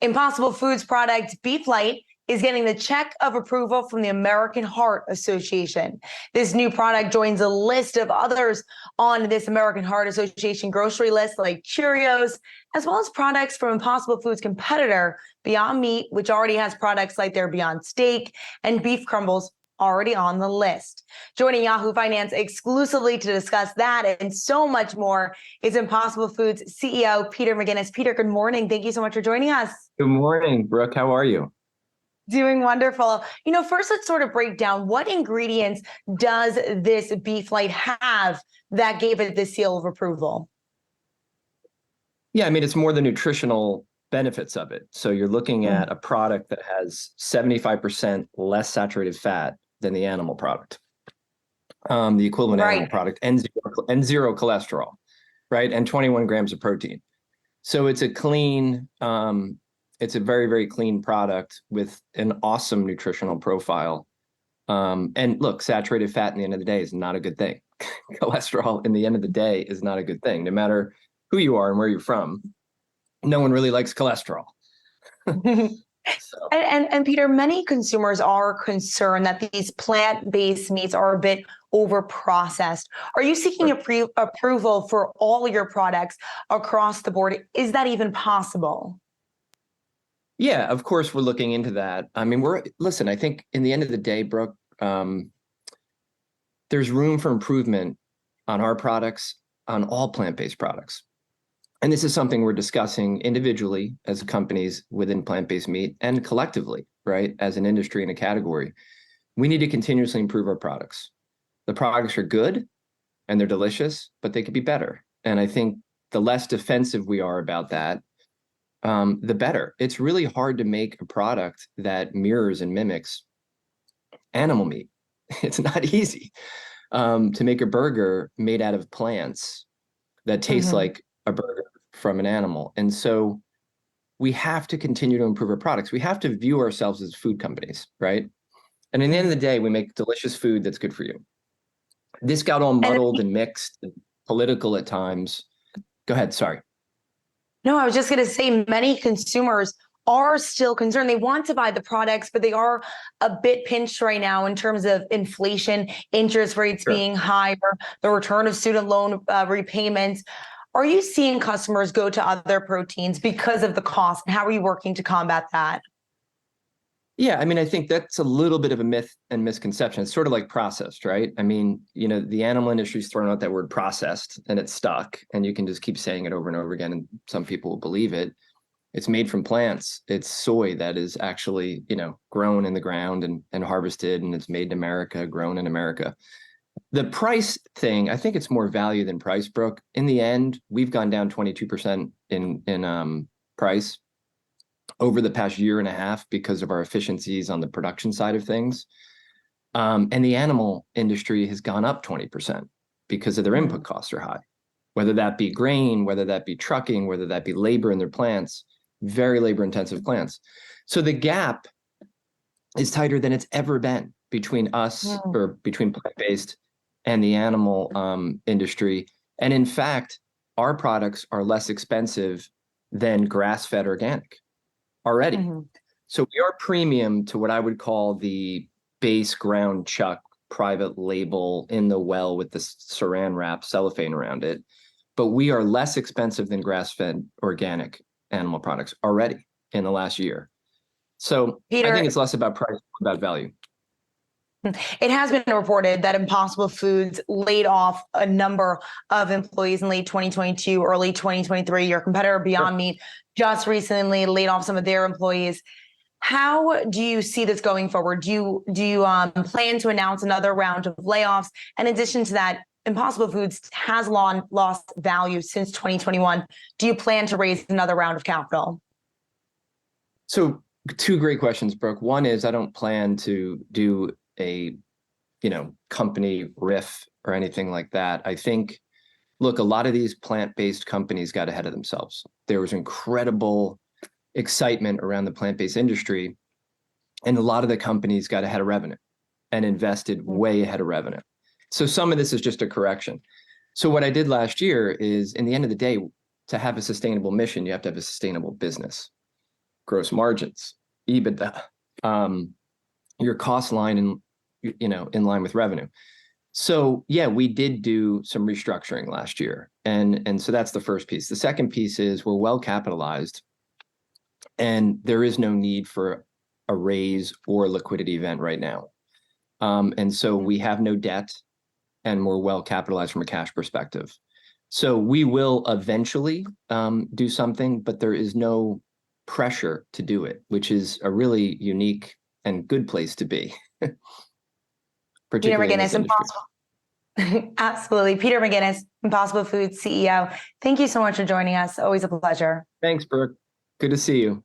Impossible Foods product BeefLite is getting the check of approval from the American Heart Association. This new product joins a list of others on this American Heart Association grocery list, like Cheerios, as well as products from Impossible Foods competitor Beyond Meat, which already has products like their Beyond Steak and beef crumbles already on the list. Joining Yahoo Finance exclusively to discuss that and so much more is Impossible Foods CEO Peter McGuinness. Peter, good morning. Thank you so much for joining us. Good morning, Brooke. How are you? Doing wonderful. First, let's sort of break down what ingredients does this BeefLite have that gave it the seal of approval? Yeah, I mean, it's more the nutritional benefits of it. So you're looking at a product that has 75% less saturated fat than the animal product, the equivalent animal product, and zero cholesterol, right? And 21 grams of protein. So it's a clean, it's a very, very clean product with an awesome nutritional profile. And look, saturated fat in the end of the day is not a good thing. Cholesterol in the end of the day is not a good thing, no matter who you are and where you're from. No one really likes cholesterol. And Peter, many consumers are concerned that these plant-based meats are a bit overprocessed. Are you seeking approval for all your products across the board? Is that even possible? Yeah, of course we're looking into that. I mean, listen, I think in the end of the day, Brooke, there's room for improvement on our products, on all plant-based products. And this is something we're discussing individually as companies within plant-based meat and collectively, right? As an industry and a category, we need to continuously improve our products. The products are good and they're delicious, but they could be better. And I think the less defensive we are about that, the better. It's really hard to make a product that mirrors and mimics animal meat. It's not easy to make a burger made out of plants that tastes like a burger from an animal. And so we have to continue to improve our products. We have to view ourselves as food companies, right? And in the end of the day, we make delicious food that's good for you. This got all muddled and mixed and political at times. Go ahead, sorry. No, I was just going to say many consumers are still concerned. They want to buy the products, but they are a bit pinched right now in terms of inflation, interest rates being higher, the return of student loan repayments. Are you seeing customers go to other proteins because of the cost? And how are you working to combat that? Yeah, I mean, I think that's a little bit of a myth and misconception. It's sort of like processed, right? I mean, the animal industry's thrown out that word processed and it's stuck, and you can just keep saying it over and over again, and some people will believe it. It's made from plants. It's soy that is actually, grown in the ground and harvested, and it's made in America, grown in America. The price thing, I think it's more value than price, Brooke. In the end, we've gone down 22% in price over the past year and a half because of our efficiencies on the production side of things. And the animal industry has gone up 20% because of their input costs are high, whether that be grain, whether that be trucking, whether that be labor in their plants, very labor intensive plants. So the gap is tighter than it's ever been between us or between plant-based and the animal industry. And in fact, our products are less expensive than grass-fed organic already. So we are premium to what I would call the base ground chuck private label in the well with the saran wrap cellophane around it. But we are less expensive than grass-fed organic animal products already in the last year. So Peter, I think it's less about price, about value. It has been reported that Impossible Foods laid off a number of employees in late 2022, early 2023. Your competitor Beyond Meat just recently laid off some of their employees. How do you see this going forward? Do you plan to announce another round of layoffs? In addition to that, Impossible Foods has lost value since 2021. Do you plan to raise another round of capital? So two great questions, Brooke. One is I don't plan to do a company riff or anything like that. I think, look, a lot of these plant-based companies got ahead of themselves. There was incredible excitement around the plant-based industry, and a lot of the companies got ahead of revenue and invested way ahead of revenue. So some of this is just a correction. So what I did last year is, in the end of the day, to have a sustainable mission, you have to have a sustainable business. gross margins, EBITDA, your cost line, and in line with revenue. So yeah, we did do some restructuring last year, and so that's the first piece. The second piece is we're well capitalized, and there is no need for a raise or liquidity event right now. And so we have no debt, and we're well capitalized from a cash perspective. So we will eventually do something, but there is no pressure to do it, which is a really unique and good place to be, Peter particularly in this McGuinness, industry. Absolutely. Peter McGuinness, Impossible Foods CEO. Thank you so much for joining us. Always a pleasure. Thanks, Brooke. Good to see you.